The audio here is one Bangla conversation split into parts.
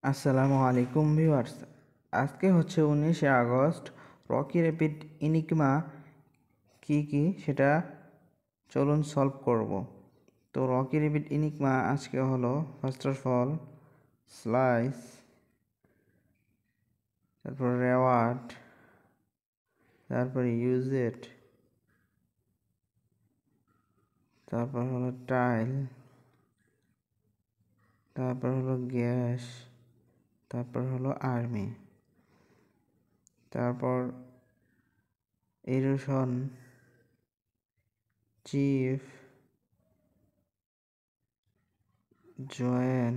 আসসালামু আলাইকুম ভিউয়ার্স। আজকে হচ্ছে 19শে আগস্ট। রকি র্যাপিড ইনিগমা কি সেটা চলুন সলভ করব। তো রকি র্যাপিড ইনিগমা আজকে হলো ফার্স্ট অফ অল স্লাইস, তারপর রেওয়ার্ড, তারপর ইউজ ইট, তারপর হলো টাইল, তারপর হলো গ্যাস, তারপর হলো আর্মি, তারপর erosion, chief, join,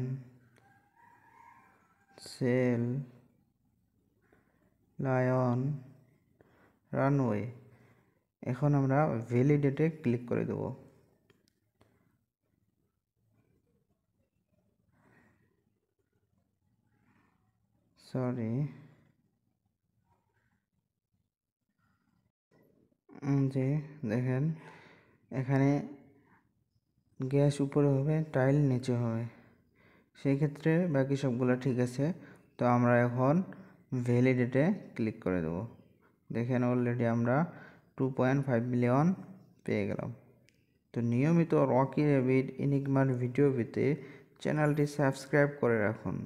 cell, lion, runway. এখন আমরা ভ্যালিডেটে ক্লিক করে দেব। সরি, যে দেখেন এখানে গ্যাস উপরে হবে, টাইল নিচে হবে, সেই ক্ষেত্রে বাকি সবগুলো ঠিক আছে। তো আমরা এখন ভ্যালিডেটে ক্লিক করে দেব। দেখেন অলরেডি আমরা 2.5 মিলিয়ন পেয়ে গেলাম। তো নিয়মিত রকি র্যাপিড ইনিগমার ভিডিও পেতে চ্যানেলটি সাবস্ক্রাইব করে রাখুন।